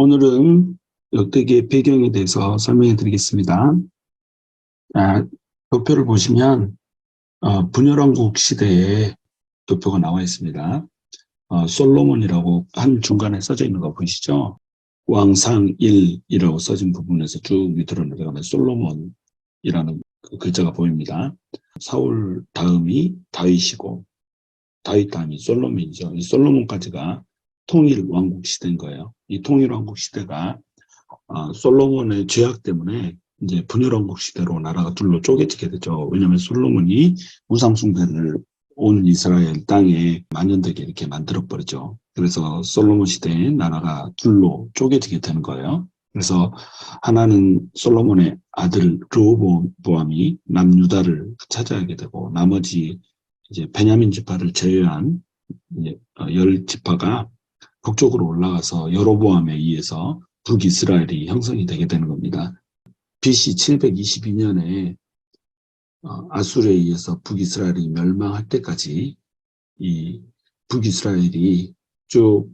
오늘은 역대기의 배경에 대해서 설명해 드리겠습니다. 도표를 보시면 분열왕국 시대의 도표가 나와 있습니다. 솔로몬이라고 한 중간에 써져 있는 거 보이시죠? 왕상 1이라고 써진 부분에서 쭉 밑으로 내려가면 솔로몬이라는 그 글자가 보입니다. 사울 다음이 다윗이고 다윗 다음이 솔로몬이죠. 이 솔로몬까지가 통일 왕국 시대인 거예요. 이 통일 왕국 시대가 솔로몬의 죄악 때문에 이제 분열왕국 시대로 나라가 둘로 쪼개지게 되죠. 왜냐하면 솔로몬이 우상숭배를 온 이스라엘 땅에 만연되게 이렇게 만들어버리죠. 그래서 솔로몬 시대에 나라가 둘로 쪼개지게 되는 거예요. 그래서 하나는 솔로몬의 아들 르호보암이 남유다를 차지하게 되고 나머지 이제 베냐민 지파를 제외한 열 지파가 북쪽으로 올라가서 여로보암에 의해서 북이스라엘이 형성이 되게 되는 겁니다. BC 722년에 아수르에 의해서 북이스라엘이 멸망할 때까지 이 북이스라엘이 쭉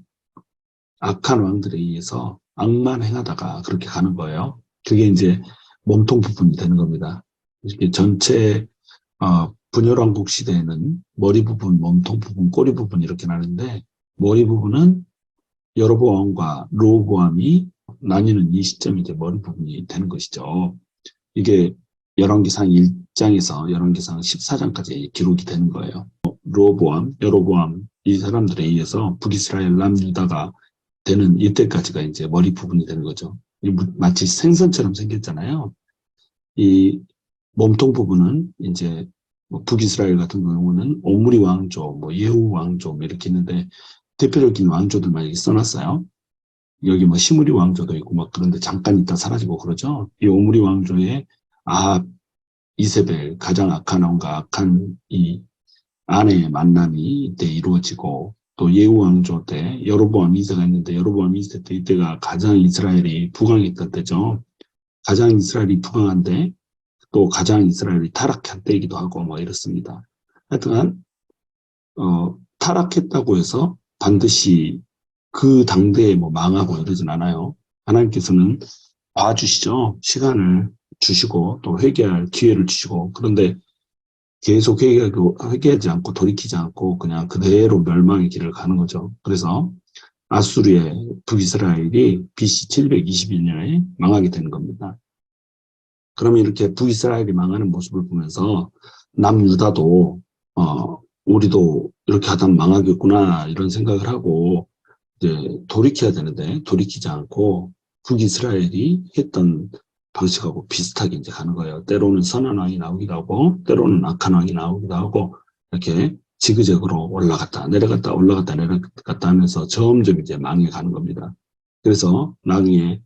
악한 왕들에 의해서 악만 행하다가 그렇게 가는 거예요. 그게 이제 몸통 부분이 되는 겁니다. 이렇게 전체 분열왕국 시대에는 머리 부분, 몸통 부분, 꼬리 부분 이렇게 나는데 머리 부분은 여로보암과 르호보암이 나뉘는 이 시점이 이제 머리 부분이 되는 것이죠. 이게 열왕기상 1장에서 열왕기상 14장까지 기록이 되는 거예요. 르호보암, 여로보암 이 사람들에 의해서 북이스라엘 남유다가 되는 이때까지가 이제 머리 부분이 되는 거죠. 마치 생선처럼 생겼잖아요. 이 몸통 부분은 이제 북이스라엘 같은 경우는 오므리 왕조, 예후 왕조 이렇게 있는데 대표적인 왕조들만 이렇게 써놨어요. 여기 시므리 왕조도 있고 그런데 잠깐 있다 사라지고 그러죠. 이 오므리 왕조의 아합, 이세벨 가장 악한 왕과 악한 이 아내의 만남이 이때 이루어지고 또 예후 왕조 때 여로보암 2세가 있는데 여로보암 2세 때 이때가 가장 이스라엘이 부강했던 때죠. 가장 이스라엘이 부강한데 또 가장 이스라엘이 타락한 때이기도 하고 이렇습니다. 하여튼 타락했다고 해서 반드시 그 당대에 망하고 이러진 않아요. 하나님께서는 봐주시죠. 시간을 주시고 또 회개할 기회를 주시고 그런데 계속 회개하지 않고 돌이키지 않고 그냥 그대로 멸망의 길을 가는 거죠. 그래서 아수르의 북이스라엘이 BC 721년에 망하게 되는 겁니다. 그러면 이렇게 북이스라엘이 망하는 모습을 보면서 남유다도 우리도 이렇게 하다 망하겠구나 이런 생각을 하고 이제 돌이켜야 되는데 돌이키지 않고 북이스라엘이 했던 방식하고 비슷하게 이제 가는 거예요. 때로는 선한 왕이 나오기도 하고 때로는 악한 왕이 나오기도 하고 이렇게 지그재그로 올라갔다 내려갔다 올라갔다 내려갔다 하면서 점점 이제 망해가는 겁니다. 그래서 나중에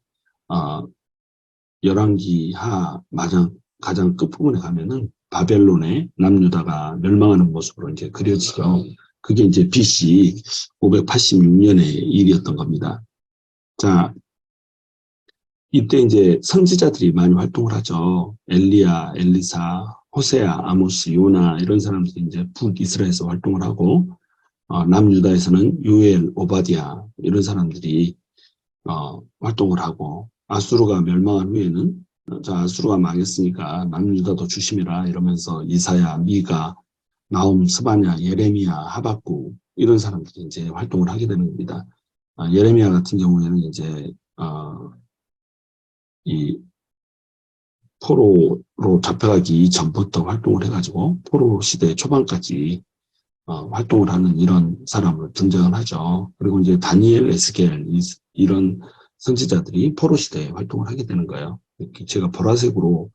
열왕기하 가장 끝부분에 가면은 바벨론의 남유다가 멸망하는 모습으로 이제 그려지죠. 그게 이제 BC 586년의 일이었던 겁니다. 자, 이때 이제 선지자들이 많이 활동을 하죠. 엘리야, 엘리사, 호세아, 아모스, 요나 이런 사람들이 이제 북이스라엘에서 활동을 하고 남유다에서는 요엘, 오바디아 이런 사람들이 활동을 하고 아수르가 멸망한 후에는 아수르가 망했으니까 남유다도 조심해라 이러면서 이사야, 미가, 나훔, 스바냐, 예레미야, 하박국 이런 사람들이 이제 활동을 하게 되는 겁니다. 예레미야 같은 경우에는 이제 이 포로로 잡혀가기 전부터 활동을 해가지고 포로 시대 초반까지 활동을 하는 이런 사람을 등장을 하죠. 그리고 이제 다니엘, 에스겔 이런 선지자들이 포로 시대에 활동을 하게 되는 거예요. 제가 보라색으로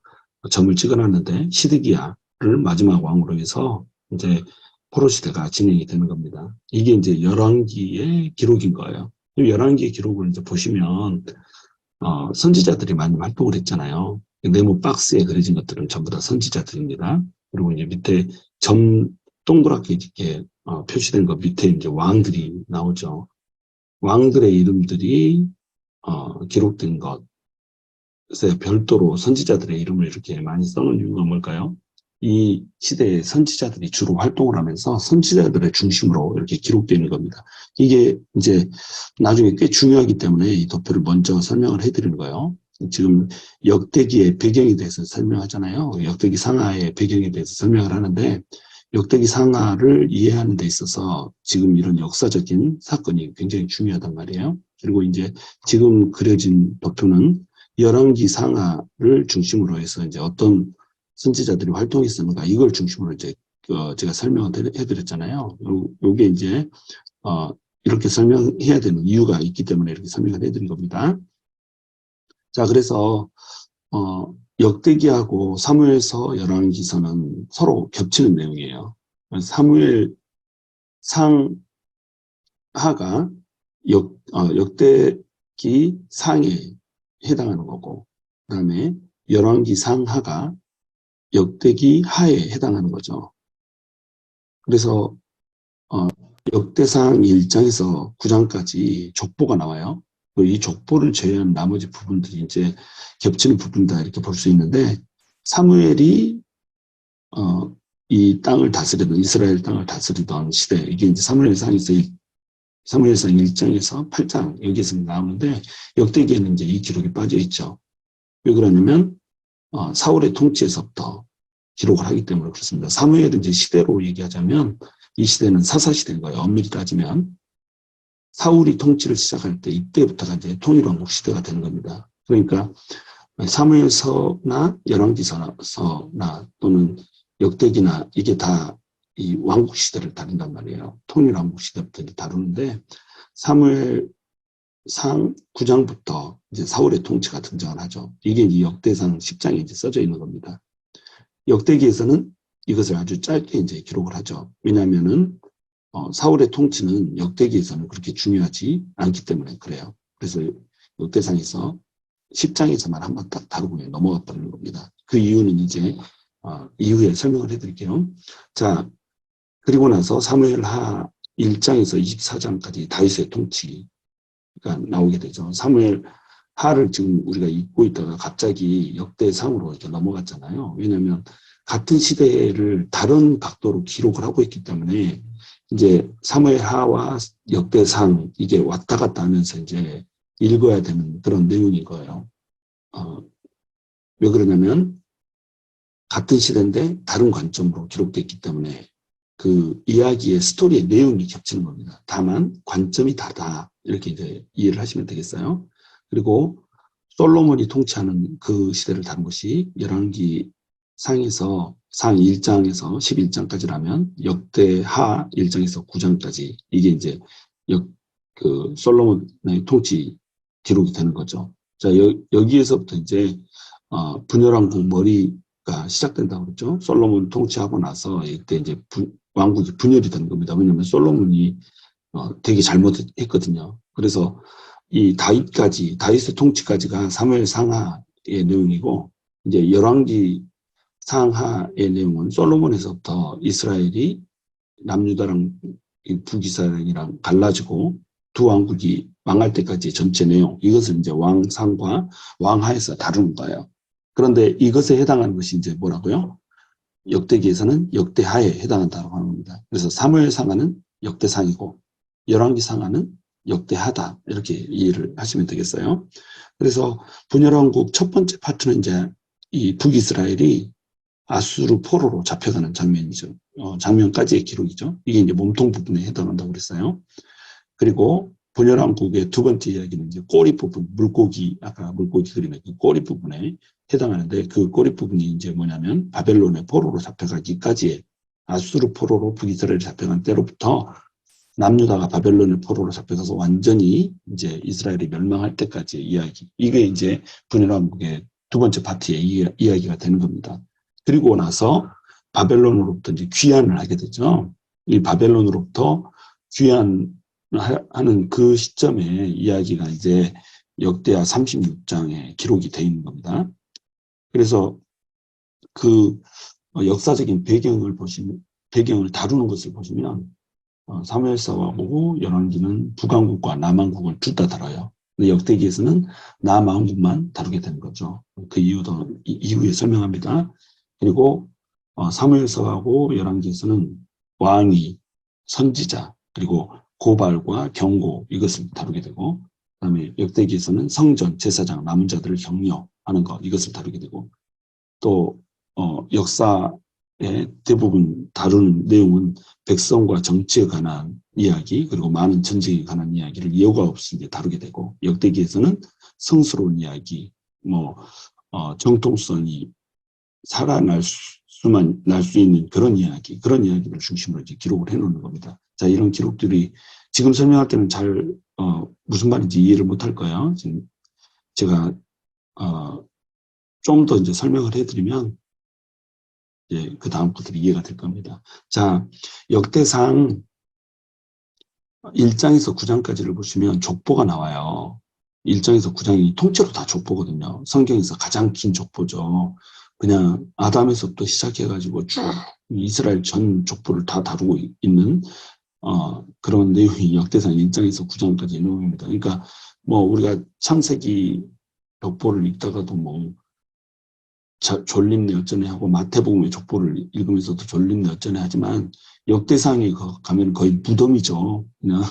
점을 찍어놨는데 시드기야를 마지막 왕으로 해서 이제 포로 시대가 진행이 되는 겁니다. 이게 이제 열왕기의 기록인 거예요. 열왕기의 기록을 이제 보시면 선지자들이 많이 활동을 했잖아요. 네모 박스에 그려진 것들은 전부 다 선지자들입니다. 그리고 이제 밑에 점 동그랗게 이렇게 표시된 것 밑에 이제 왕들이 나오죠. 왕들의 이름들이 기록된 것에 별도로 선지자들의 이름을 이렇게 많이 써놓은 이유가 뭘까요? 이 시대의 선지자들이 주로 활동을 하면서 선지자들의 중심으로 이렇게 기록되는 겁니다. 이게 이제 나중에 꽤 중요하기 때문에 이 도표를 먼저 설명을 해드리는 거예요. 지금 역대기의 배경에 대해서 설명하잖아요. 역대기 상하의 배경에 대해서 설명을 하는데 역대기 상하를 이해하는 데 있어서 지금 이런 역사적인 사건이 굉장히 중요하단 말이에요. 그리고 이제 지금 그려진 도표는 열왕기 상하를 중심으로 해서 이제 어떤 선지자들이 활동했었는가 이걸 중심으로 이제 제가 설명을 해드렸잖아요. 요게 이제 이렇게 설명해야 되는 이유가 있기 때문에 이렇게 설명을 해드린 겁니다. 자, 그래서 역대기하고 사무엘서 열왕기서는 서로 겹치는 내용이에요. 사무엘 상하가 역대기 상에 해당하는 거고, 그 다음에 열왕기 상하가 역대기 하에 해당하는 거죠. 그래서 역대상 1장에서 9장까지 족보가 나와요. 이 족보를 제외한 나머지 부분들이 이제 겹치는 부분이다 이렇게 볼 수 있는데 사무엘이 이 땅을 다스리던 이스라엘 땅을 다스리던 시대 이게 이제 사무엘상 1장에서 8장 여기에서 나오는데 역대기에는 이제 이 기록이 빠져 있죠. 왜 그러냐면 사울의 통치에서부터 기록을 하기 때문에 그렇습니다. 사무엘은 이제 시대로 얘기하자면 이 시대는 사사시대인 거예요. 엄밀히 따지면 사울이 통치를 시작할 때 이때부터가 이제 통일왕국 시대가 되는 겁니다. 그러니까 사무엘서나 열왕기서나 또는 역대기나 이게 다 이 왕국 시대를 다룬단 말이에요. 통일왕국 시대부터 다루는데 사무엘상 9장부터 이제 사울의 통치가 등장을 하죠. 이게 이제 역대상 10장에 이제 써져 있는 겁니다. 역대기에서는 이것을 아주 짧게 이제 기록을 하죠. 왜냐하면은 사울의 통치는 역대기에서는 그렇게 중요하지 않기 때문에 그래요. 그래서 역대상에서 10장에서만 한번 딱 다루고 넘어가 버리는 겁니다. 그 이유는 이제 이후에 설명을 해드릴게요. 자, 그리고 나서 사무엘하 1장에서 24장까지 다윗의 통치가 나오게 되죠. 사무엘하를 지금 우리가 읽고 있다가 갑자기 역대상으로 이렇게 넘어갔잖아요. 왜냐하면 같은 시대를 다른 각도로 기록을 하고 있기 때문에 이제 사무엘하와 역대상 이게 왔다 갔다 하면서 이제 읽어야 되는 그런 내용인 거예요. 왜 그러냐면 같은 시대인데 다른 관점으로 기록됐기 때문에 그 이야기의 스토리의 내용이 겹치는 겁니다. 다만 관점이 다르다 이렇게 이제 이해를 하시면 되겠어요. 그리고 솔로몬이 통치하는 그 시대를 다룬 것이 열왕기 상에서 상 1장에서 11장까지라면 역대하 1장에서 9장까지 이게 이제 그 솔로몬의 통치 기록이 되는 거죠. 자, 여기에서부터 이제 분열왕국 머리가 시작된다고 그랬죠. 솔로몬 통치하고 나서 이때 이제 왕국이 분열이 되는 겁니다. 왜냐하면 솔로몬이 되게 잘못했거든요. 그래서 이 다윗의 통치까지가 사무엘 상하의 내용이고 이제 열왕기 상하의 내용은 솔로몬에서부터 이스라엘이 남유다랑 북이스라엘이랑 갈라지고 두 왕국이 망할 때까지 전체 내용 이것을 이제 왕상과 왕하에서 다루는 거예요. 그런데 이것에 해당하는 것이 이제 뭐라고요? 역대기에서는 역대하에 해당한다고 하는 겁니다. 그래서 사무엘 상하는 역대상이고 열왕기 상하는 역대하다 이렇게 이해를 하시면 되겠어요. 그래서 분열왕국 첫 번째 파트는 이제 이 북이스라엘이 아수르 포로로 잡혀가는 장면이죠. 장면까지의 기록이죠. 이게 이제 몸통 부분에 해당한다고 그랬어요. 그리고 분열왕국의 두 번째 이야기는 이제 꼬리 부분, 아까 물고기 그림의 그 꼬리 부분에 해당하는데 그 꼬리 부분이 이제 뭐냐면 바벨론의 포로로 잡혀가기까지의 아수르 포로로 북이스라엘이 잡혀간 때로부터 남유다가 바벨론의 포로로 잡혀가서 완전히 이제 이스라엘이 멸망할 때까지의 이야기. 이게 이제 분열왕국의 두 번째 파트의 이야기가 되는 겁니다. 그리고 나서 바벨론으로부터 이제 귀환을 하게 되죠. 이 바벨론으로부터 귀환하는 그 시점의 이야기가 이제 역대하 36장에 기록이 되어 있는 겁니다. 그래서 그 역사적인 배경을 다루는 것을 보시면 사무엘서하고 열왕기는 북왕국과 남왕국을 둘 다 다뤄요. 근데 역대기에서는 남왕국만 다루게 되는 거죠. 그 이유도 이후에 설명합니다. 그리고 사무엘서하고 열왕기에서는 왕이 선지자 그리고 고발과 경고 이것을 다루게 되고, 그다음에 역대기에서는 성전 제사장 남은 자들을 격려하는 것 이것을 다루게 되고, 또 역사의 대부분 다루는 내용은 백성과 정치에 관한 이야기 그리고 많은 전쟁에 관한 이야기를 이유가 없이 이제 다루게 되고, 역대기에서는 성스러운 이야기, 정통성이 살아날 수만 날 수 있는 그런 이야기를 중심으로 이제 기록을 해놓는 겁니다. 자, 이런 기록들이 지금 설명할 때는 잘 무슨 말인지 이해를 못할 거예요. 지금 제가 좀 더 이제 설명을 해드리면 이제 그 다음 것들이 이해가 될 겁니다. 자, 역대상 1장에서 9장까지를 보시면 족보가 나와요. 1장에서 9장이 통째로 다 족보거든요. 성경에서 가장 긴 족보죠. 그냥 아담에서부터 시작해가지고 쭉 이스라엘 전 족보를 다 다루고 있는 그런 내용이 역대상 1장에서 9장까지의 내용입니다. 그러니까 뭐 우리가 창세기 족보를 읽다가도 뭐 졸립네 어쩌네 하고 마태복음의 족보를 읽으면서도 졸립네 어쩌네 하지만 역대상에 가면 거의 무덤이죠. 그냥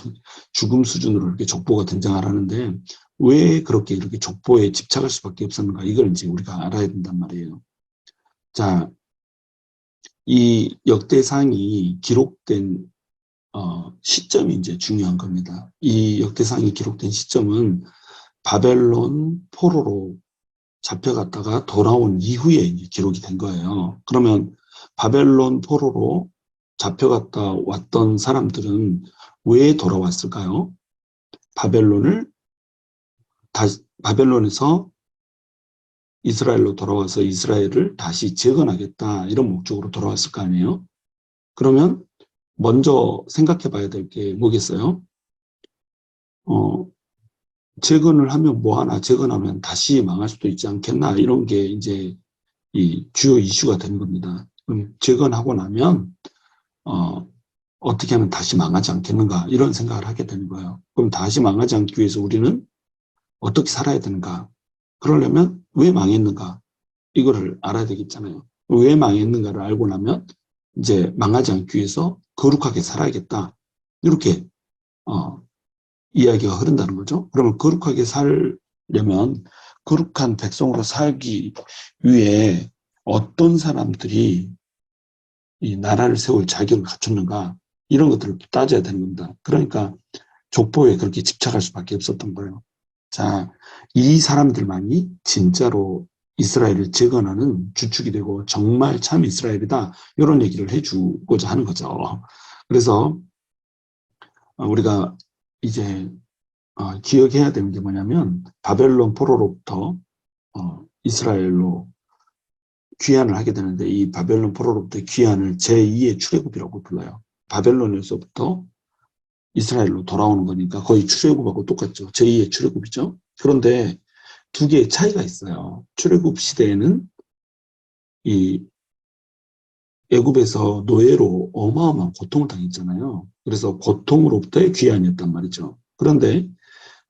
죽음 수준으로 이렇게 족보가 등장하라는데 왜 그렇게 이렇게 족보에 집착할 수밖에 없었는가, 이걸 이제 우리가 알아야 된단 말이에요. 자, 이 역대상이 기록된 시점이 이제 중요한 겁니다. 이 역대상이 기록된 시점은 바벨론 포로로 잡혀갔다가 돌아온 이후에 이제 기록이 된 거예요. 그러면 바벨론 포로로 잡혀갔다 왔던 사람들은 왜 돌아왔을까요? 바벨론에서 이스라엘로 돌아와서 이스라엘을 다시 재건하겠다 이런 목적으로 돌아왔을 거 아니에요. 그러면 먼저 생각해 봐야 될 게 뭐겠어요? 재건을 하면 뭐하나, 재건하면 다시 망할 수도 있지 않겠나, 이런 게 이제 이 주요 이슈가 되는 겁니다. 그럼 재건하고 나면 어떻게 하면 다시 망하지 않겠는가, 이런 생각을 하게 되는 거예요. 그럼 다시 망하지 않기 위해서 우리는 어떻게 살아야 되는가, 그러려면 왜 망했는가 이거를 알아야 되겠잖아요. 왜 망했는가를 알고 나면 이제 망하지 않기 위해서 거룩하게 살아야겠다, 이렇게 이야기가 흐른다는 거죠. 그러면 거룩하게 살려면 거룩한 백성으로 살기 위해 어떤 사람들이 이 나라를 세울 자격을 갖췄는가, 이런 것들을 따져야 되는 겁니다. 그러니까 족보에 그렇게 집착할 수밖에 없었던 거예요. 자, 이 사람들만이 진짜로 이스라엘을 재건하는 주축이 되고 정말 참 이스라엘이다, 이런 얘기를 해주고자 하는 거죠. 그래서 우리가 이제 기억해야 되는 게 뭐냐면, 바벨론 포로로부터 이스라엘로 귀환을 하게 되는데, 이 바벨론 포로로부터 귀환을 제2의 출애굽이라고 불러요. 바벨론에서부터 이스라엘로 돌아오는 거니까 거의 출애굽하고 똑같죠. 제2의 출애굽이죠. 그런데 두 개의 차이가 있어요. 출애굽 시대에는 이 애굽에서 노예로 어마어마한 고통을 당했잖아요. 그래서 고통으로부터의 귀환이었단 말이죠. 그런데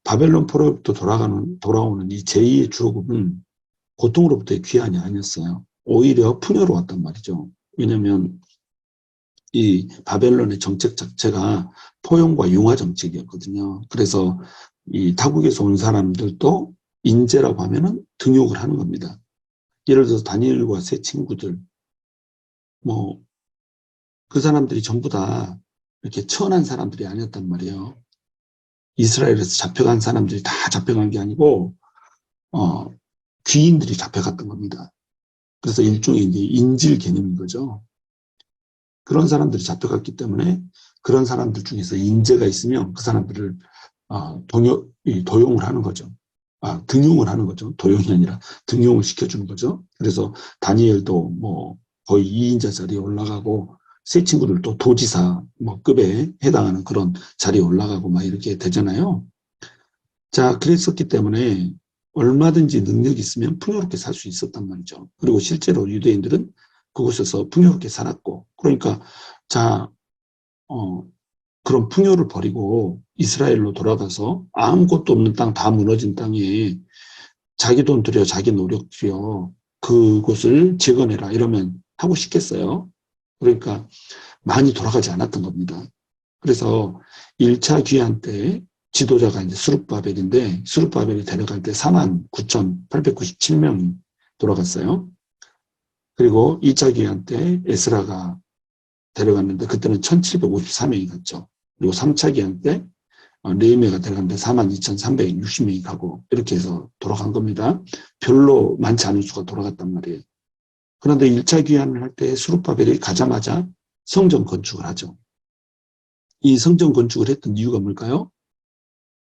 바벨론 포로로부터 돌아오는 이 제2의 출애굽은 고통으로부터의 귀환이 아니었어요. 오히려 풍요로웠단 말이죠. 왜냐하면 이 바벨론의 정책 자체가 포용과 융화 정책이었거든요. 그래서 이 타국에서 온 사람들도 인재라고 하면은 등용을 하는 겁니다. 예를 들어서 다니엘과 세 친구들, 뭐 그 사람들이 전부 다 이렇게 천한 사람들이 아니었단 말이에요. 이스라엘에서 잡혀간 사람들이 다 잡혀간 게 아니고 귀인들이 잡혀갔던 겁니다. 그래서 일종의 이제 인질 개념인 거죠. 그런 사람들이 잡혀갔기 때문에 그런 사람들 중에서 인재가 있으면 그 사람들을 도용을 하는 거죠. 등용을 하는 거죠. 도용이 아니라 등용을 시켜주는 거죠. 그래서 다니엘도 뭐 거의 2인자 자리에 올라가고, 세 친구들도 도지사 뭐 급에 해당하는 그런 자리에 올라가고 막 이렇게 되잖아요. 자, 그랬었기 때문에 얼마든지 능력이 있으면 풍요롭게 살 수 있었단 말이죠. 그리고 실제로 유대인들은 그곳에서 풍요롭게 살았고, 그러니까 자, 그런 풍요를 버리고 이스라엘로 돌아가서 아무것도 없는 땅, 다 무너진 땅에 자기 돈 들여 자기 노력 들여 그곳을 재건해라, 이러면 하고 싶겠어요. 그러니까 많이 돌아가지 않았던 겁니다. 그래서 1차 귀환 때 지도자가 이제 스룹바벨인데 스룹바벨이 데려갈 때 49,897명이 돌아갔어요. 그리고 2차 귀환 때 에스라가 데려갔는데 그때는 1,754명이 갔죠. 그리고 3차 귀환 때 느헤미야가 데려갔는데 42,360명이 가고 이렇게 해서 돌아간 겁니다. 별로 많지 않은 수가 돌아갔단 말이에요. 그런데 1차 귀환을 할 때 스룹바벨이 가자마자 성전 건축을 하죠. 이 성전 건축을 했던 이유가 뭘까요?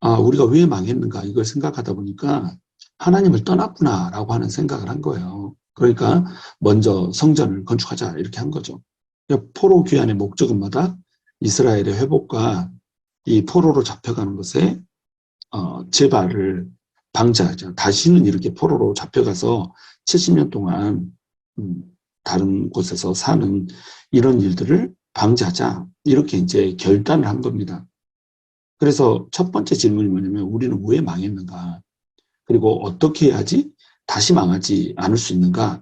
우리가 왜 망했는가 이걸 생각하다 보니까 하나님을 떠났구나라고 하는 생각을 한 거예요. 그러니까 먼저 성전을 건축하자 이렇게 한 거죠. 포로 귀환의 목적은 뭐다? 이스라엘의 회복과 이 포로로 잡혀가는 것에 재발을 방지하죠. 다시는 이렇게 포로로 잡혀가서 70년 동안 다른 곳에서 사는 이런 일들을 방지하자 이렇게 이제 결단을 한 겁니다. 그래서 첫 번째 질문이 뭐냐면 우리는 왜 망했는가? 그리고 어떻게 해야지 다시 망하지 않을 수 있는가?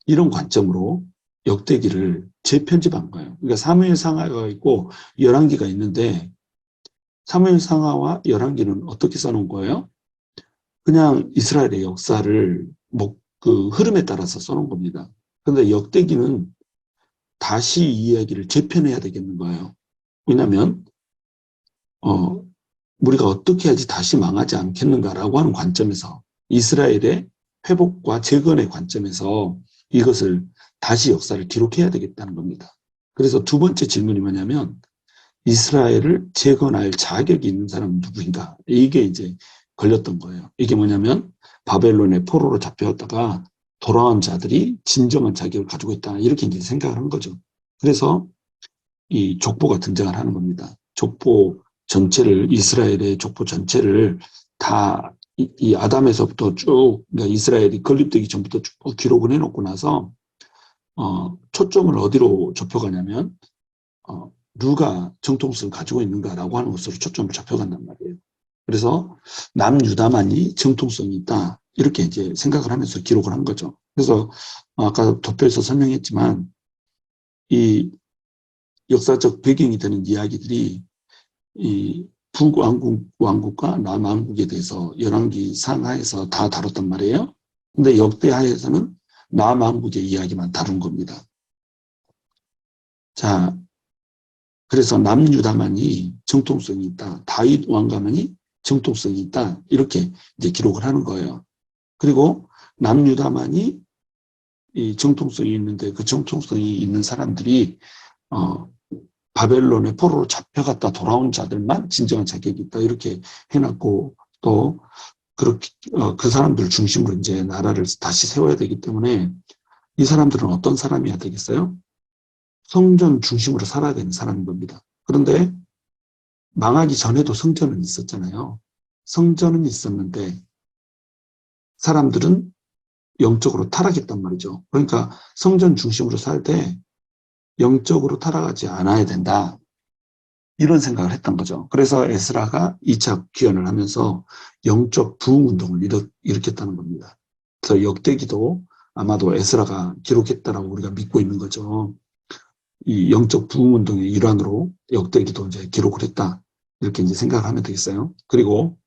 이런 관점으로 역대기를 재편집한 거예요. 그러니까 사무엘상하가 있고 열왕기가 있는데 사무엘상하와 열왕기는 어떻게 써놓은 거예요? 그냥 이스라엘의 역사를 그 흐름에 따라서 써놓은 겁니다. 그런데 역대기는 다시 이 이야기를 재편해야 되겠는 거예요. 왜냐하면 우리가 어떻게 해야지 다시 망하지 않겠는가라고 하는 관점에서 이스라엘의 회복과 재건의 관점에서 이것을 다시 역사를 기록해야 되겠다는 겁니다. 그래서 두 번째 질문이 뭐냐면 이스라엘을 재건할 자격이 있는 사람은 누구인가? 이게 이제 걸렸던 거예요. 이게 뭐냐면 바벨론의 포로로 잡혀왔다가 돌아온 자들이 진정한 자격을 가지고 있다. 이렇게 이제 생각을 한 거죠. 그래서 이 족보가 등장을 하는 겁니다. 족보 전체를 이스라엘의 족보 전체를 다 이 아담에서부터 쭉 그러니까 이스라엘이 건립되기 전부터 쭉 기록을 해놓고 나서 초점을 어디로 좁혀가냐면 누가 정통성을 가지고 있는가라고 하는 것으로 초점을 잡혀간단 말이에요. 그래서 남유다만이 정통성이 있다 이렇게 이제 생각을 하면서 기록을 한 거죠. 그래서 아까 도표에서 설명했지만 이 역사적 배경이 되는 이야기들이 이 북왕국과 남왕국에 대해서 열왕기 상하에서 다 다뤘단 말이에요. 근데 역대하에서는 남왕국의 이야기만 다룬 겁니다. 자, 그래서 남유다만이 정통성이 있다. 다윗 왕가만이 정통성이 있다. 이렇게 이제 기록을 하는 거예요. 그리고 남유다만이 이 정통성이 있는데 그 정통성이 있는 사람들이 바벨론의 포로로 잡혀갔다 돌아온 자들만 진정한 자격이 있다 이렇게 해놨고 또 그렇게 그 사람들 중심으로 이제 나라를 다시 세워야 되기 때문에 이 사람들은 어떤 사람이어야 되겠어요? 성전 중심으로 살아야 되는 사람인 겁니다. 그런데 망하기 전에도 성전은 있었잖아요. 성전은 있었는데 사람들은 영적으로 타락했단 말이죠. 그러니까 성전 중심으로 살 때 영적으로 타락하지 않아야 된다. 이런 생각을 했던 거죠. 그래서 에스라가 2차 귀환을 하면서 영적 부흥운동을 일으켰다는 겁니다. 그래서 역대기도 아마도 에스라가 기록했다라고 우리가 믿고 있는 거죠. 이 영적 부흥운동의 일환으로 역대기도 이제 기록을 했다. 이렇게 이제 생각을 하면 되겠어요. 그리고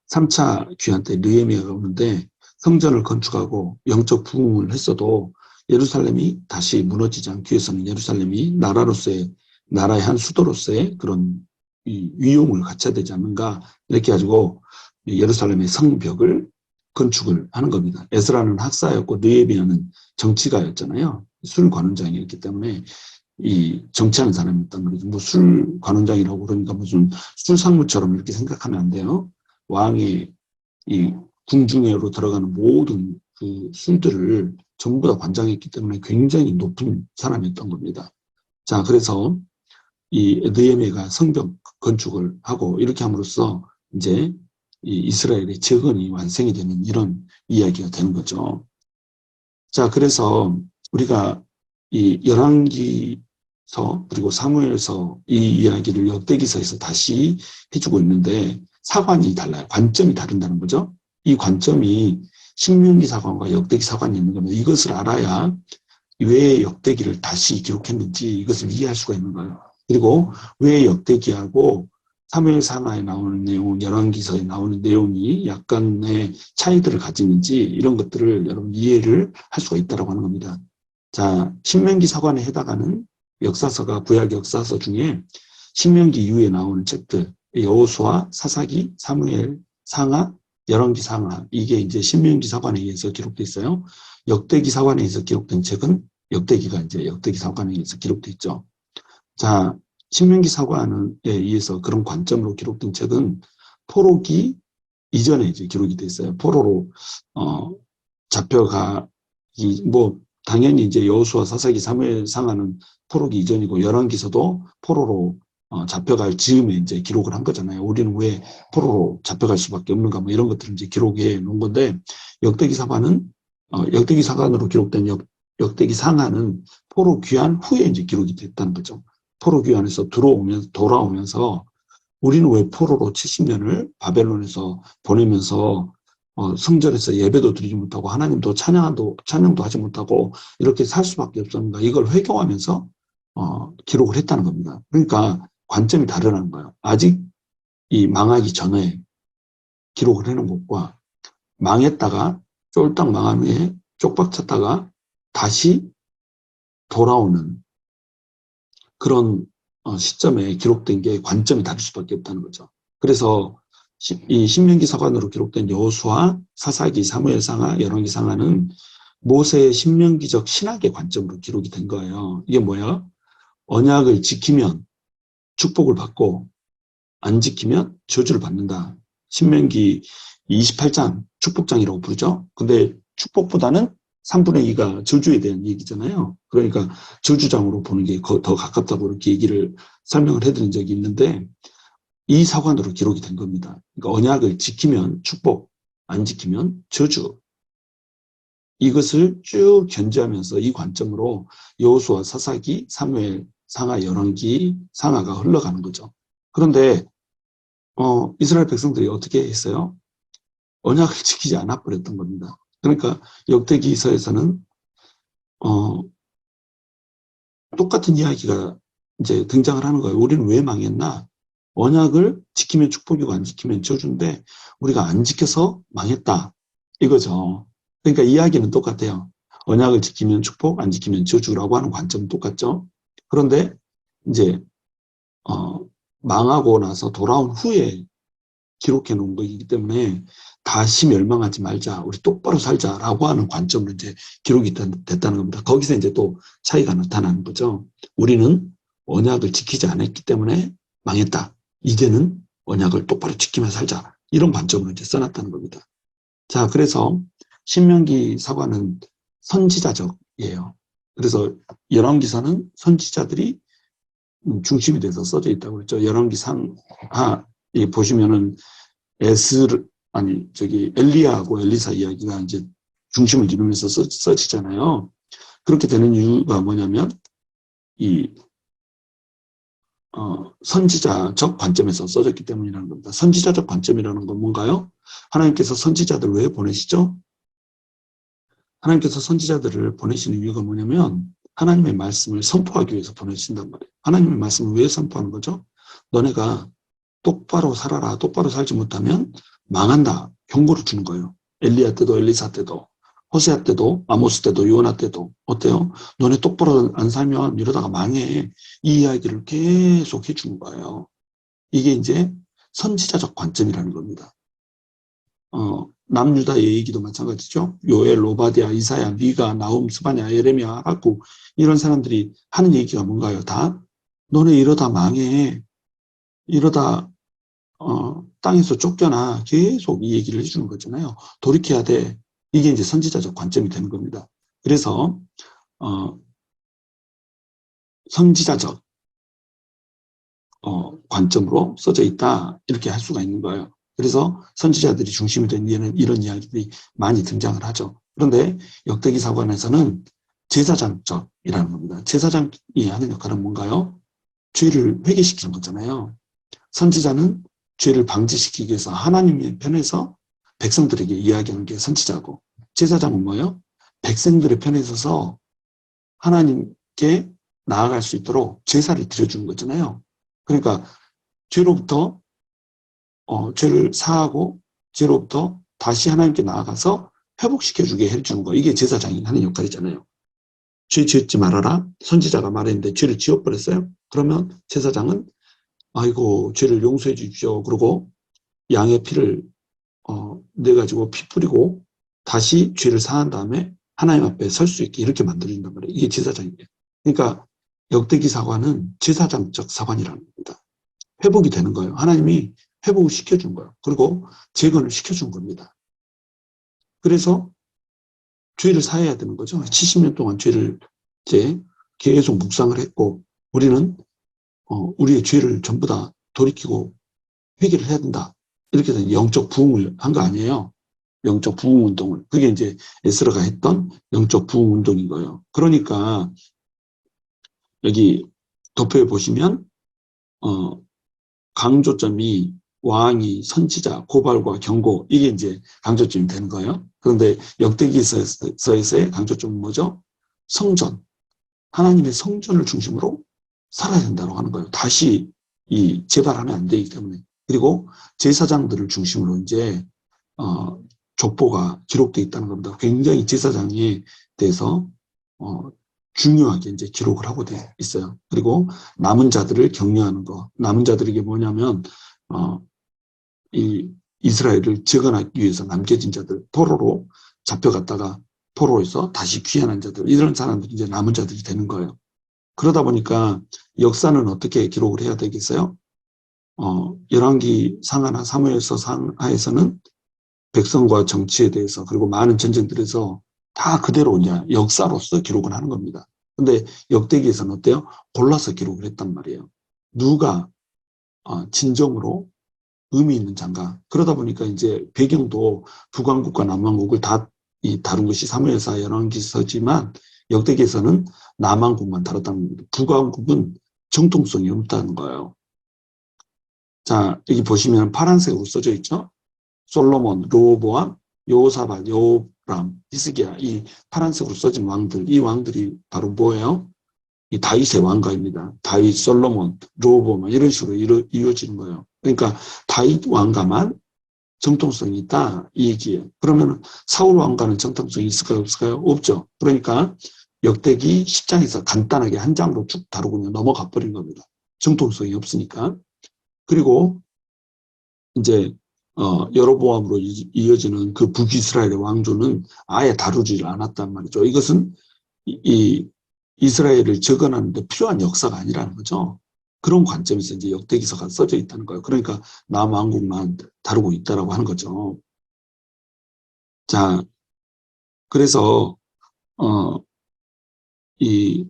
3차 귀환 때 느헤미야가 오는데 성전을 건축하고 영적 부흥을 했어도 예루살렘이 다시 무너지지 않기 위해서는 예루살렘이 나라의 한 수도로서의 그런 이 위용을 갖춰야 되지 않는가 이렇게 가지고 예루살렘의 성벽을 건축을 하는 겁니다. 에스라는 학사였고 느헤미야는 정치가였잖아요. 술 관원장이었기 때문에 이 정치하는 사람이었단 말이죠. 뭐 술 관원장이라고 그러니까 무슨 술상무처럼 이렇게 생각하면 안 돼요. 왕의 이 궁중으로 들어가는 모든 그 술들을 전부 다 관장했기 때문에 굉장히 높은 사람이었던 겁니다. 자, 그래서 이 느헤미야가 성벽 건축을 하고 이렇게 함으로써 이제 이 이스라엘의 재건이 완성이 되는 이런 이야기가 되는 거죠. 자, 그래서 우리가 이 열왕기서 그리고 사무엘서 이 이야기를 역대기서에서 다시 해주고 있는데 사관이 달라요. 관점이 다른다는 거죠. 이 관점이 신명기 사관과 역대기 사관이 있는 겁니다. 이것을 알아야 왜 역대기를 다시 기록했는지 이것을 이해할 수가 있는 거예요. 그리고 왜 역대기하고 사무엘상하에 나오는 내용, 열왕기서에 나오는 내용이 약간의 차이들을 가지는지 이런 것들을 여러분 이해를 할 수가 있다고 하는 겁니다. 자, 신명기 사관에 해당하는 역사서가 구약 역사서 중에 신명기 이후에 나오는 책들, 여호수아, 사사기, 사무엘, 상하, 열왕기 상하, 이게 이제 신명기 사관에 의해서 기록돼 있어요. 역대기 사관에 의해서 기록된 책은 역대기가 이제 역대기 사관에 의해서 기록돼 있죠. 자, 신명기 사관에 의해서 그런 관점으로 기록된 책은 포로기 이전에 이제 기록이 돼 있어요. 포로로 잡혀가기 뭐 당연히 이제 여호수아, 사사기, 사무엘, 상하는 포로기 이전이고 열왕기서도 포로로 잡혀갈 즈음에 이제 기록을 한 거잖아요. 우리는 왜 포로로 잡혀갈 수밖에 없는가 뭐 이런 것들을 이제 기록해 놓은 건데 역대기 사관은 역대기 사관으로 기록된 역대기 상하는 포로 귀환 후에 이제 기록이 됐다는 거죠. 포로 귀환에서 돌아오면서 우리는 왜 포로로 70년을 바벨론에서 보내면서 성전에서 예배도 드리지 못하고 하나님도 찬양도 하지 못하고 이렇게 살 수밖에 없었는가 이걸 회개하면서 기록을 했다는 겁니다. 그러니까 관점이 다르다는 거예요. 아직 이 망하기 전에 기록을 해놓은 것과 망했다가 쫄딱 망한 후에 쪽박 쳤다가 다시 돌아오는 그런 시점에 기록된 게 관점이 다를 수밖에 없다는 거죠. 그래서 이 신명기 사관으로 기록된 여호수아, 사사기, 사무엘 상하, 열왕기 상하는 모세의 신명기적 신학의 관점으로 기록이 된 거예요. 이게 뭐야? 언약을 지키면 축복을 받고 안 지키면 저주를 받는다. 신명기 28장 축복장이라고 부르죠. 근데 축복보다는 3분의 2가 저주에 대한 얘기잖아요. 그러니까 저주장으로 보는 게 더 가깝다고 이렇게 얘기를 설명을 해드린 적이 있는데 이 사관으로 기록이 된 겁니다. 그러니까 언약을 지키면 축복, 안 지키면 저주. 이것을 쭉 견지하면서 이 관점으로 여호수아, 사사기, 사무엘, 상하, 열왕기, 상하가 흘러가는 거죠. 그런데 이스라엘 백성들이 어떻게 했어요? 언약을 지키지 않아 버렸던 겁니다. 그러니까 역대기서에서는 똑같은 이야기가 이제 등장을 하는 거예요. 우리는 왜 망했나? 언약을 지키면 축복이고 안 지키면 저주인데 우리가 안 지켜서 망했다. 이거죠. 그러니까 이야기는 똑같아요. 언약을 지키면 축복, 안 지키면 저주라고 하는 관점은 똑같죠. 그런데 이제 망하고 나서 돌아온 후에 기록해 놓은 거이기 때문에 다시 멸망하지 말자, 우리 똑바로 살자라고 하는 관점으로 이제 기록이 됐다는 겁니다. 거기서 이제 또 차이가 나타나는 거죠. 우리는 언약을 지키지 않았기 때문에 망했다. 이제는 언약을 똑바로 지키며 살자. 이런 관점으로 이제 써놨다는 겁니다. 자, 그래서 신명기 사관은 선지자적이에요. 그래서 열왕기서는 선지자들이 중심이 돼서 써져 있다고 그랬죠. 열왕기 상하 보시면은 엘리야하고 엘리사 이야기가 이제 중심을 이루면서 써지잖아요. 그렇게 되는 이유가 뭐냐면 선지자적 관점에서 써졌기 때문이라는 겁니다. 선지자적 관점이라는 건 뭔가요? 하나님께서 선지자들을 왜 보내시죠? 하나님께서 선지자들을 보내시는 이유가 뭐냐면 하나님의 말씀을 선포하기 위해서 보내신단 말이에요. 하나님의 말씀을 왜 선포하는 거죠? 너네가 똑바로 살아라. 똑바로 살지 못하면 망한다. 경고를 주는 거예요. 엘리야 때도 엘리사 때도 호세아 때도 아모스 때도 요나 때도 어때요? 너네 똑바로 안 살면 이러다가 망해. 이 이야기를 계속 해주는 거예요. 이게 이제 선지자적 관점이라는 겁니다. 남유다의 얘기도 마찬가지죠. 요엘, 오바댜, 이사야, 미가, 나훔, 스바냐, 예레미야, 하박국 이런 사람들이 하는 얘기가 뭔가요? 다 너네 이러다 망해. 이러다 땅에서 쫓겨나. 계속 이 얘기를 해주는 거잖아요. 돌이켜야 돼. 이게 이제 선지자적 관점이 되는 겁니다. 그래서 선지자적 관점으로 써져 있다. 이렇게 할 수가 있는 거예요. 그래서 선지자들이 중심이 된 이런 이야기들이 많이 등장을 하죠. 그런데 역대기 사관에서는 제사장적이라는 겁니다. 제사장이 하는 역할은 뭔가요? 죄를 회개시키는 거잖아요. 선지자는 죄를 방지시키기 위해서 하나님의 편에서 백성들에게 이야기하는 게 선지자고 제사장은 뭐예요? 백성들의 편에 서서 하나님께 나아갈 수 있도록 제사를 드려주는 거잖아요. 그러니까 죄로부터 죄를 사하고 죄로부터 다시 하나님께 나아가서 회복시켜주게 해주는 거. 이게 제사장이 하는 역할이잖아요. 죄 지었지 말아라. 선지자가 말했는데 죄를 지어버렸어요. 그러면 제사장은 아이고 죄를 용서해 주십시오. 그러고 양의 피를 내가지고 피 뿌리고 다시 죄를 사한 다음에 하나님 앞에 설 수 있게 이렇게 만들어준단 말이에요. 이게 제사장이에요. 그러니까 역대기 사관은 제사장적 사관이라는 겁니다. 회복이 되는 거예요. 하나님이 회복을 시켜준 거예요. 그리고 재건을 시켜준 겁니다. 그래서 죄를 사해야 되는 거죠. 70년 동안 죄를 이제 계속 묵상을 했고 우리는 우리의 죄를 전부 다 돌이키고 회개를 해야 된다. 이렇게 해서 영적 부흥을 한 거 아니에요. 영적 부흥 운동을. 그게 이제 에스라가 했던 영적 부흥 운동인 거예요. 그러니까 여기 도표에 보시면 강조점이 왕이 선지자, 고발과 경고 이게 이제 강조점이 되는 거예요. 그런데 역대기서에서의 강조점은 뭐죠? 성전. 하나님의 성전을 중심으로 살아야 된다고 하는 거예요. 다시 재발하면 안 되기 때문에. 그리고 제사장들을 중심으로 이제 족보가 기록되어 있다는 겁니다. 굉장히 제사장에 대해서 중요하게 이제 기록을 하고 돼 있어요. 그리고 남은 자들을 격려하는 거. 남은 자들이 이게 뭐냐면 이 이스라엘을 재건하기 위해서 남겨진 자들, 포로로 잡혀갔다가 포로에서 다시 귀환한 자들, 이런 사람들이 이제 남은 자들이 되는 거예요. 그러다 보니까 역사는 어떻게 기록을 해야 되겠어요? 열왕기 상하나 사무엘서 상하에서는 백성과 정치에 대해서 그리고 많은 전쟁들에서 다 그대로 이제 역사로서 기록을 하는 겁니다. 근데 역대기에서는 어때요? 골라서 기록을 했단 말이에요. 누가 진정으로 의미 있는 장가. 그러다 보니까 이제 배경도 북왕국과 남왕국을 다 다룬 것이 사무엘사 열왕기서지만 역대기에서는 남왕국만 다뤘다는 겁니다. 북왕국은 정통성이 없다는 거예요. 자, 여기 보시면 파란색으로 써져 있죠? 솔로몬, 르호보암, 여호사밧, 여호람, 히스기야, 이 파란색으로 써진 왕들, 이 왕들이 바로 뭐예요? 이 다윗의 왕가입니다. 다윗, 솔로몬, 르호보암 이런 식으로 이루어지는 거예요. 그러니까 다윗 왕가만 정통성이 있다 이 얘기예요. 그러면 사울 왕가는 정통성이 있을까요? 없을까요? 없죠. 그러니까 역대기 10장에서 간단하게 한 장으로 쭉 다루고 넘어가 버린 겁니다. 정통성이 없으니까. 그리고 이제 여로보암으로 이어지는 그 북이스라엘의 왕조는 아예 다루지를 않았단 말이죠. 이것은 이 이스라엘을 재건하는 데 필요한 역사가 아니라는 거죠. 그런 관점에서 이제 역대기서가 써져 있다는 거예요. 그러니까 남왕국만 다루고 있다라고 하는 거죠. 자, 그래서 이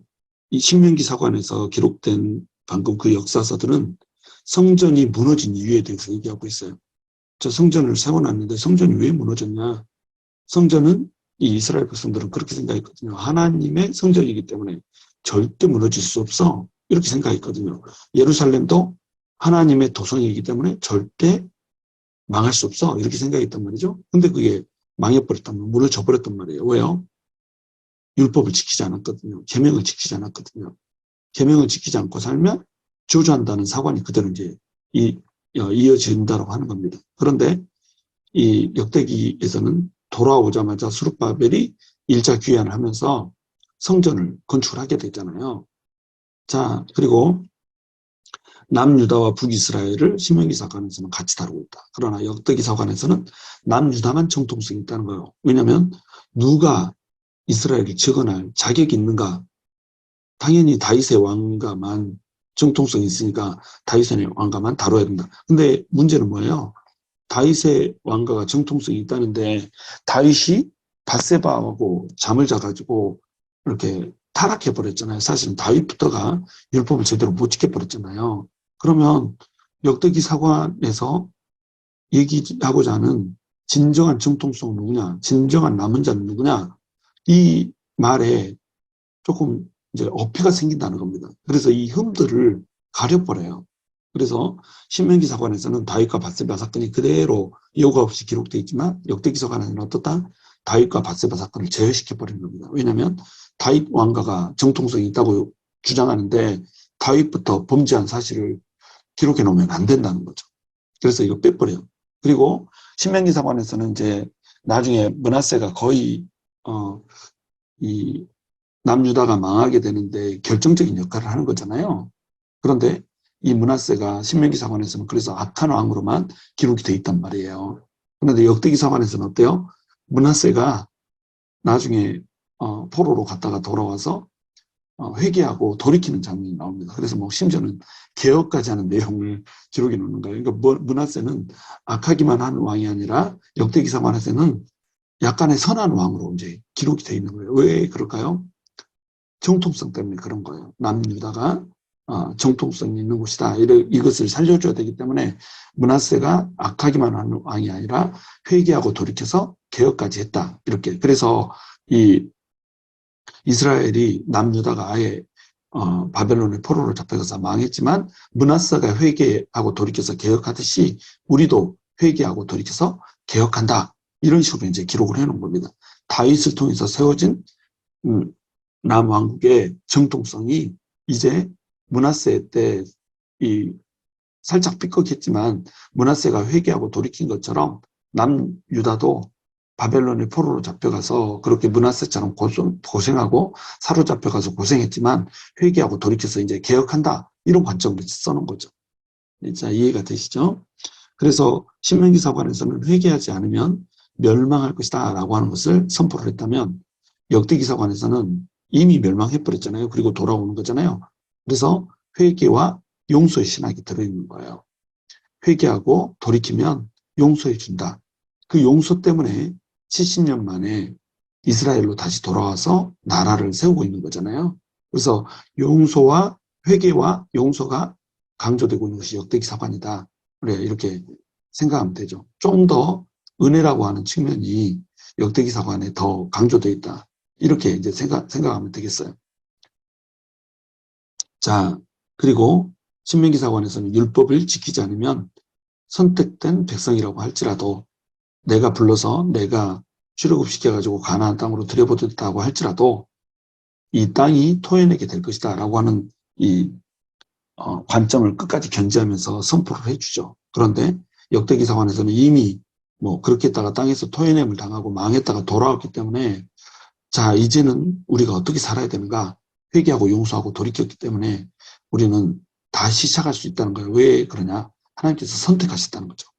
신명기 사관에서 기록된 방금 그 역사서들은 성전이 무너진 이유에 대해서 얘기하고 있어요. 저 성전을 세워놨는데 성전이 왜 무너졌냐? 성전은 이 이스라엘 백성들은 그렇게 생각했거든요. 하나님의 성전이기 때문에 절대 무너질 수 없어. 이렇게 생각했거든요. 예루살렘도 하나님의 도성이기 때문에 절대 망할 수 없어. 이렇게 생각했단 말이죠. 근데 그게 망해버렸단 말이에요. 무너져버렸단 말이에요. 왜요? 율법을 지키지 않았거든요. 계명을 지키지 않았거든요. 계명을 지키지 않고 살면 저주한다는 사관이 그대로 이제 이어진다고 하는 겁니다. 그런데 이 역대기에서는 돌아오자마자 스룹바벨이 1차 귀환을 하면서 성전을 건축을 하게 됐잖아요. 자, 그리고 남유다와 북이스라엘을 신명기 사관에서는 같이 다루고 있다. 그러나 역대기 사관에서는 남유다만 정통성이 있다는 거예요. 왜냐하면 누가 이스라엘을 재건할 자격이 있는가? 당연히 다윗의 왕가만 정통성이 있으니까 다윗의 왕가만 다뤄야 된다. 근데 문제는 뭐예요? 다윗의 왕가가 정통성이 있다는데 다윗이 밧세바하고 잠을 자가지고 이렇게 타락해버렸잖아요. 사실은 다윗부터가 율법을 제대로 못 지켜버렸잖아요. 그러면 역대기 사관에서 얘기하고자 하는 진정한 정통성은 누구냐? 진정한 남은 자는 누구냐? 이 말에 조금 이제 어폐가 생긴다는 겁니다. 그래서 이 흠들을 가려버려요. 그래서 신명기 사관에서는 다윗과 밧세바 사건이 그대로 여과 없이 기록되어 있지만 역대기 사관에서는 어떻다? 다윗과 밧세바 사건을 제외시켜 버리는 겁니다. 왜냐하면 다윗 왕가가 정통성이 있다고 주장하는데 다윗부터 범죄한 사실을 기록해 놓으면 안 된다는 거죠. 그래서 이거 빼버려요. 그리고 신명기 사관에서는 이제 나중에 므낫세가 거의 이 남유다가 망하게 되는데 결정적인 역할을 하는 거잖아요. 그런데 이 므낫세가 신명기 사관에서는 그래서 악한 왕으로만 기록이 돼 있단 말이에요. 그런데 역대기 사관에서는 어때요? 므낫세가 나중에 포로로 갔다가 돌아와서 회개하고 돌이키는 장면이 나옵니다. 그래서 뭐 심지어는 개혁까지 하는 내용을 기록해 놓는 거예요. 그러니까 므낫세는 악하기만 한 왕이 아니라 역대기 사관에서는 약간의 선한 왕으로 이제 기록이 돼 있는 거예요. 왜 그럴까요? 정통성 때문에 그런 거예요. 남유다가 정통성이 있는 곳이다. 이것을 살려줘야 되기 때문에 므낫세가 악하기만 하는 왕이 아니라 회개하고 돌이켜서 개혁까지 했다. 이렇게. 그래서 이 이스라엘이 남유다가 아예 바벨론의 포로로 잡혀가서 망했지만 므낫세가 회개하고 돌이켜서 개혁하듯이 우리도 회개하고 돌이켜서 개혁한다. 이런 식으로 이제 기록을 해놓은 겁니다. 다윗을 통해서 세워진 남왕국의 정통성이 이제 므낫세 때 살짝 삐걱했지만 므낫세가 회개하고 돌이킨 것처럼 남유다도 바벨론의 포로로 잡혀가서 그렇게 므낫세처럼 고생하고 사로잡혀가서 고생했지만 회개하고 돌이켜서 이제 개혁한다. 이런 관점으로 써놓은 거죠. 자, 이해가 되시죠? 그래서 신명기 사관에서는 회개하지 않으면 멸망할 것이다 라고 하는 것을 선포를 했다면 역대기 사관에서는 이미 멸망해버렸잖아요. 그리고 돌아오는 거잖아요. 그래서 회개와 용서의 신학이 들어있는 거예요. 회개하고 돌이키면 용서해 준다. 그 용서 때문에 70년 만에 이스라엘로 다시 돌아와서 나라를 세우고 있는 거잖아요. 그래서 용서와 회개와 용서가 강조되고 있는 것이 역대기 사관이다. 그래, 이렇게 생각하면 되죠. 좀 더 은혜라고 하는 측면이 역대기 사관에 더 강조되어 있다. 이렇게 이제 생각하면 되겠어요. 자, 그리고 신명기 사관에서는 율법을 지키지 않으면 선택된 백성이라고 할지라도 내가 불러서 내가 출애굽시켜가지고 가나안 땅으로 들여보냈다고 할지라도 이 땅이 토해내게 될 것이다 라고 하는 이 관점을 끝까지 견지하면서 선포를 해주죠. 그런데 역대기 사관에서는 이미 뭐 그렇게 했다가 땅에서 토해냄을 당하고 망했다가 돌아왔기 때문에 자, 이제는 우리가 어떻게 살아야 되는가? 회개하고 용서하고 돌이켰기 때문에 우리는 다시 시작할 수 있다는 거예요. 왜 그러냐? 하나님께서 선택하셨다는 거죠.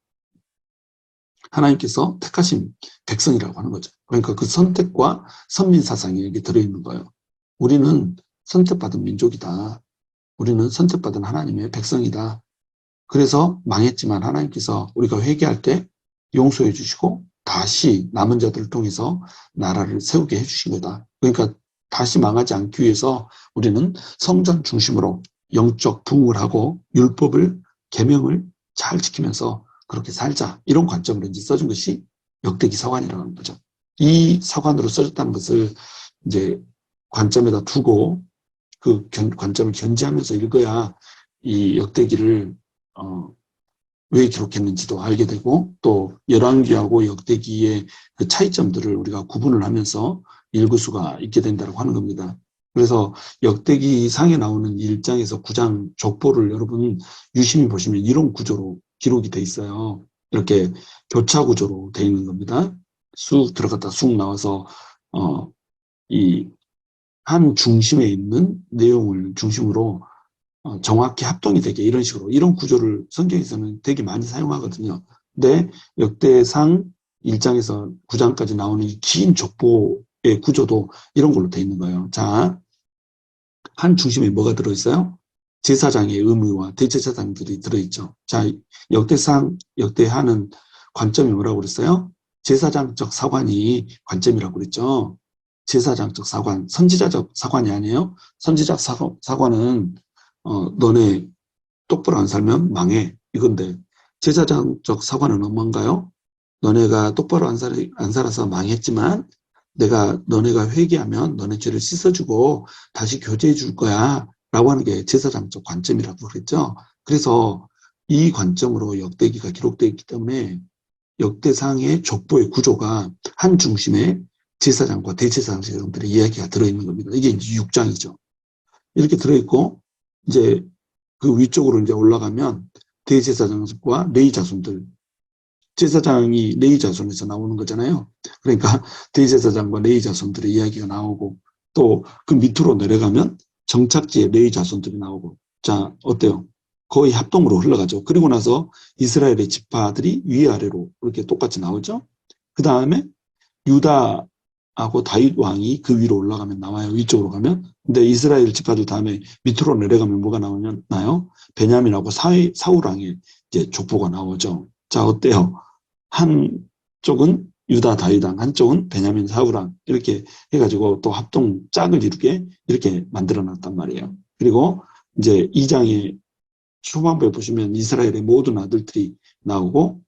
하나님께서 택하신 백성이라고 하는 거죠. 그러니까 그 선택과 선민사상이 여기 들어있는 거예요. 우리는 선택받은 민족이다. 우리는 선택받은 하나님의 백성이다. 그래서 망했지만 하나님께서 우리가 회개할 때 용서해 주시고 다시 남은 자들을 통해서 나라를 세우게 해주신 거다. 그러니까 다시 망하지 않기 위해서 우리는 성전 중심으로 영적 부흥을 하고 율법을 계명을 잘 지키면서 그렇게 살자. 이런 관점으로 이제 써준 것이 역대기 사관이라는 거죠. 이 사관으로 써졌다는 것을 이제 관점에다 두고 그 관점을 견지하면서 읽어야 이 역대기를 왜 기록했는지도 알게 되고 또 열왕기하고 역대기의 그 차이점들을 우리가 구분을 하면서 읽을 수가 있게 된다고 하는 겁니다. 그래서 역대기 상에 나오는 1장에서 9장 족보를 여러분 유심히 보시면 이런 구조로 기록이 돼 있어요. 이렇게 교차 구조로 돼 있는 겁니다. 쑥 들어갔다 쑥 나와서 이 한 중심에 있는 내용을 중심으로 정확히 합동이 되게 이런 식으로 이런 구조를 성경에서는 되게 많이 사용하거든요. 근데 역대상 1장에서 9장까지 나오는 이 긴 족보의 구조도 이런 걸로 돼 있는 거예요. 자, 한 중심에 뭐가 들어있어요? 제사장의 의무와 대제사장들이 들어있죠. 자, 역대하는 관점이 뭐라고 그랬어요? 제사장적 사관이 관점이라고 그랬죠. 제사장적 사관, 선지자적 사관이 아니에요. 선지자적 사관은 너네 똑바로 안 살면 망해. 이건데 제사장적 사관은 뭔가요? 너네가 똑바로 안 살아서 망했지만 내가 너네가 회개하면 너네 죄를 씻어주고 다시 교제해 줄 거야 라고 하는 게 제사장적 관점이라고 그랬죠. 그래서 이 관점으로 역대기가 기록되어 있기 때문에 역대상의 족보의 구조가 한 중심에 제사장과 대제사장들의 이야기가 들어있는 겁니다. 이게 이제 6장이죠. 이렇게 들어있고, 이제 그 위쪽으로 이제 올라가면 대제사장과 레위 자손들, 제사장이 레위 자손에서 나오는 거잖아요. 그러니까 대제사장과 레위 자손들의 이야기가 나오고, 또 그 밑으로 내려가면 정착지의 레위 자손들이 나오고, 자, 어때요? 거의 합동으로 흘러가죠. 그리고 나서 이스라엘의 지파들이 위아래로 이렇게 똑같이 나오죠. 그 다음에 유다하고 다윗 왕이 그 위로 올라가면 나와요. 위쪽으로 가면. 근데 이스라엘 지파들 다음에 밑으로 내려가면 뭐가 나오나요? 베냐민하고 사울 왕의 이제 족보가 나오죠. 자, 어때요? 한쪽은 유다 다윗 왕, 한쪽은 베냐민 사울 왕 이렇게 해가지고 또 합동 짝을 이루게 이렇게 만들어놨단 말이에요. 그리고 이제 2장의 초반부에 보시면 이스라엘의 모든 아들들이 나오고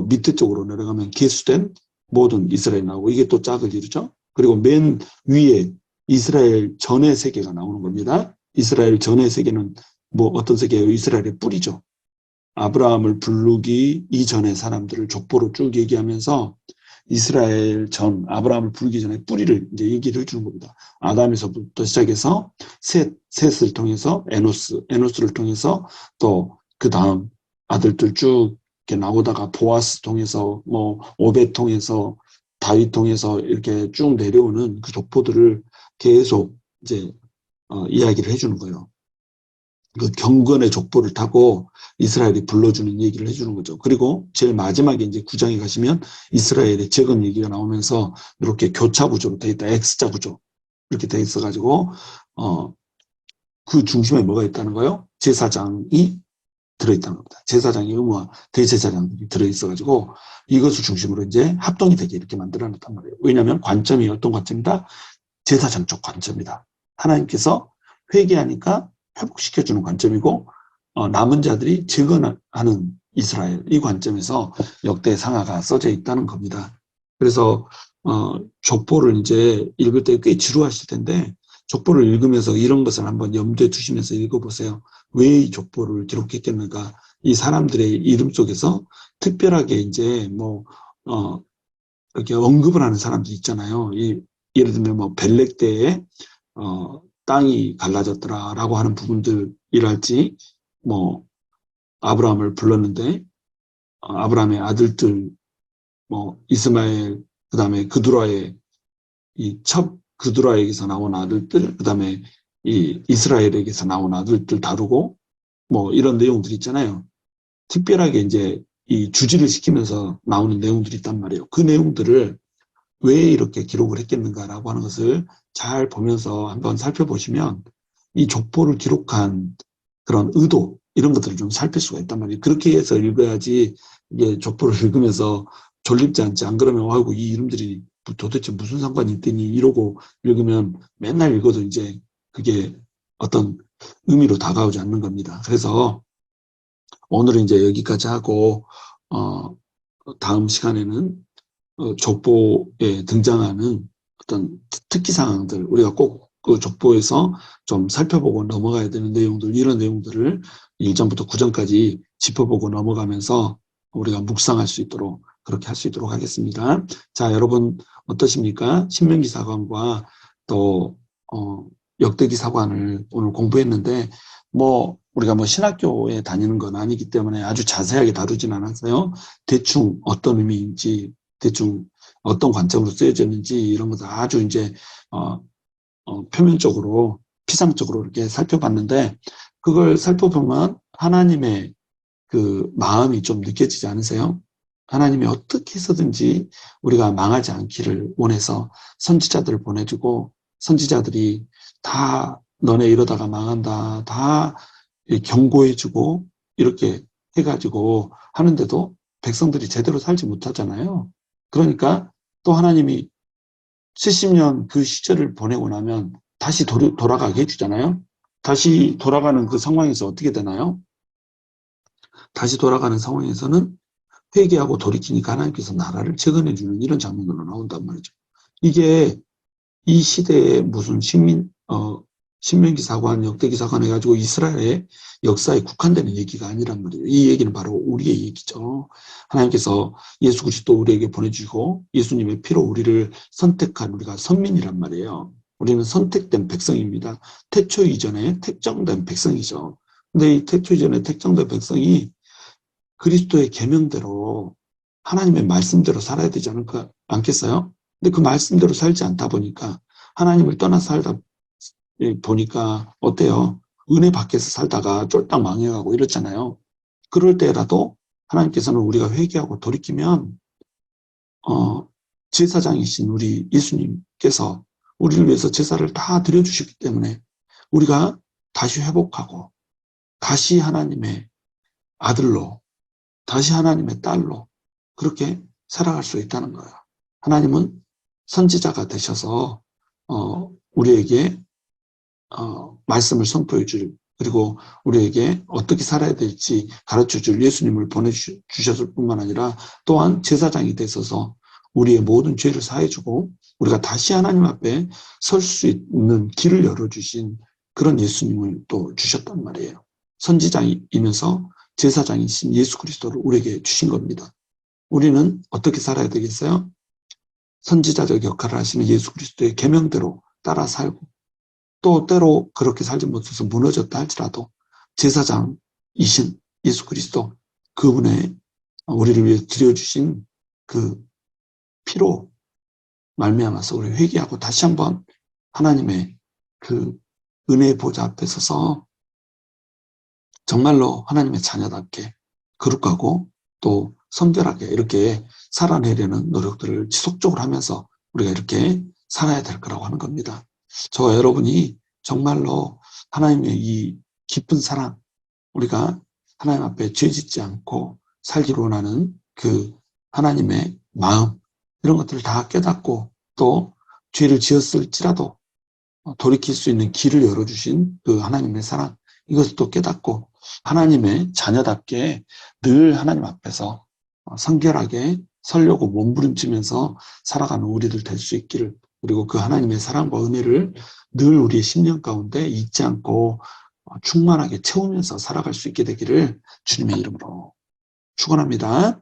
밑에 쪽으로 내려가면 계수된 모든 이스라엘 나오고 이게 또 짝을 이루죠. 그리고 맨 위에 이스라엘 전의 세계가 나오는 겁니다. 이스라엘 전의 세계는 뭐 어떤 세계예요? 이스라엘의 뿌리죠. 아브라함을 부르기 이전의 사람들을 족보로 쭉 얘기하면서 이스라엘 전 아브라함을 부르기 전에 뿌리를 이제 얘기를 해주는 겁니다. 아담에서부터 시작해서 셋을 통해서 에노스를 통해서 또 그 다음 아들들 쭉 이렇게 나오다가 보아스 통해서 뭐 오벳 통해서 다윗 통해서 이렇게 쭉 내려오는 그 족보들을 계속 이제 이야기를 해주는 거예요. 그 경건의 족보를 타고 이스라엘이 불러주는 얘기를 해주는 거죠. 그리고 제일 마지막에 이제 9장에 가시면 이스라엘의 재건 얘기가 나오면서 이렇게 교차 구조로 되어 있다. X자 구조. 이렇게 되어 있어가지고, 그 중심에 뭐가 있다는 거예요? 제사장이 들어있다는 겁니다. 제사장의 의무와 대제사장들이 들어있어가지고 이것을 중심으로 이제 합동이 되게 이렇게 만들어놨단 말이에요. 왜냐하면 관점이 어떤 관점이다? 제사장 쪽 관점이다. 하나님께서 회개하니까 회복시켜주는 관점이고 남은 자들이 재건하는 이스라엘 이 관점에서 역대 상하가 써져 있다는 겁니다. 그래서 족보를 이제 읽을 때 꽤 지루하실 텐데 족보를 읽으면서 이런 것을 한번 염두에 두시면서 읽어보세요. 왜 이 족보를 기록했겠는가? 이 사람들의 이름 속에서 특별하게 이제 이렇게 언급을 하는 사람들이 있잖아요. 예를 들면 뭐 벨렉 때에 땅이 갈라졌더라라고 하는 부분들이랄지 뭐 아브라함을 불렀는데 아브라함의 아들들 뭐 이스마엘 그다음에 그두라의 이 첩 그두라에게서 나온 아들들 그다음에 이 이스라엘에게서 나온 아들들 다루고 뭐 이런 내용들이 있잖아요. 특별하게 이제 이 주지를 시키면서 나오는 내용들이 있단 말이에요. 그 내용들을 왜 이렇게 기록을 했겠는가라고 하는 것을 잘 보면서 한번 살펴보시면 이 족보를 기록한 그런 의도 이런 것들을 좀 살필 수가 있단 말이에요. 그렇게 해서 읽어야지 이게 족보를 읽으면서 졸립지 않지. 안 그러면 아이고 이 이름들이 도대체 무슨 상관이 있더니 이러고 읽으면 맨날 읽어도 이제 그게 어떤 의미로 다가오지 않는 겁니다. 그래서 오늘은 이제 여기까지 하고 다음 시간에는 족보에 등장하는 어떤 특기 사항들 우리가 꼭 그 족보에서 좀 살펴보고 넘어가야 되는 내용들 이런 내용들을 1장부터 9장까지 짚어보고 넘어가면서 우리가 묵상할 수 있도록 그렇게 할 수 있도록 하겠습니다. 자, 여러분 어떠십니까? 신명기 사관과 또 역대기 사관을 오늘 공부했는데 우리가 신학교에 다니는 건 아니기 때문에 아주 자세하게 다루진 않았어요. 대충 어떤 의미인지 대충 어떤 관점으로 쓰여졌는지 이런 것들 아주 이제 표면적으로 피상적으로 이렇게 살펴봤는데 그걸 살펴보면 하나님의 그 마음이 좀 느껴지지 않으세요? 하나님이 어떻게 해서든지 우리가 망하지 않기를 원해서 선지자들을 보내주고 선지자들이 다 너네 이러다가 망한다 다 경고해주고 이렇게 해가지고 하는데도 백성들이 제대로 살지 못하잖아요. 그러니까 또 하나님이 70년 그 시절을 보내고 나면 다시 돌아가게 해주잖아요. 다시 돌아가는 그 상황에서 어떻게 되나요? 다시 돌아가는 상황에서는 회개하고 돌이키니까 하나님께서 나라를 재건해주는 이런 장면으로 나온단 말이죠. 이게 이 시대에 무슨 신명기 사관, 역대기 사관 해가지고 이스라엘의 역사에 국한되는 얘기가 아니란 말이에요. 이 얘기는 바로 우리의 얘기죠. 하나님께서 예수 그리스도 우리에게 보내주시고 예수님의 피로 우리를 선택한 우리가 선민이란 말이에요. 우리는 선택된 백성입니다. 태초 이전에 택정된 백성이죠. 근데 이 태초 이전에 택정된 백성이 그리스도의 계명대로 하나님의 말씀대로 살아야 되지 않겠어요? 근데 그 말씀대로 살지 않다 보니까 하나님을 떠나 살다 보니까 어때요? 은혜 밖에서 살다가 쫄딱 망해가고 이렇잖아요. 그럴 때라도 하나님께서는 우리가 회개하고 돌이키면 제사장이신 우리 예수님께서 우리를 위해서 제사를 다 드려주셨기 때문에 우리가 다시 회복하고 다시 하나님의 아들로 다시 하나님의 딸로 그렇게 살아갈 수 있다는 거예요. 하나님은 선지자가 되셔서 우리에게 말씀을 선포해 줄 그리고 우리에게 어떻게 살아야 될지 가르쳐 줄 예수님을 보내주셨을 뿐만 아니라 또한 제사장이 되셔서 우리의 모든 죄를 사해주고 우리가 다시 하나님 앞에 설 수 있는 길을 열어주신 그런 예수님을 또 주셨단 말이에요. 선지자이면서 제사장이신 예수 그리스도를 우리에게 주신 겁니다. 우리는 어떻게 살아야 되겠어요? 선지자적 역할을 하시는 예수 그리스도의 계명대로 따라 살고 또 때로 그렇게 살지 못해서 무너졌다 할지라도 제사장이신 예수 그리스도 그분의 우리를 위해 드려주신 그 피로 말미암아서 우리 회개하고 다시 한번 하나님의 그 은혜의 보좌 앞에 서서 정말로 하나님의 자녀답게 거룩하고 또 성결하게 이렇게 살아내려는 노력들을 지속적으로 하면서 우리가 이렇게 살아야 될 거라고 하는 겁니다. 저와 여러분이 정말로 하나님의 이 깊은 사랑, 우리가 하나님 앞에 죄 짓지 않고 살기를 원하는 그 하나님의 마음, 이런 것들을 다 깨닫고 또 죄를 지었을지라도 돌이킬 수 있는 길을 열어주신 그 하나님의 사랑, 이것을 또 깨닫고 하나님의 자녀답게 늘 하나님 앞에서 성결하게 서려고 몸부림치면서 살아가는 우리들 될 수 있기를, 그리고 그 하나님의 사랑과 은혜를 늘 우리의 심령 가운데 잊지 않고 충만하게 채우면서 살아갈 수 있게 되기를 주님의 이름으로 축원합니다.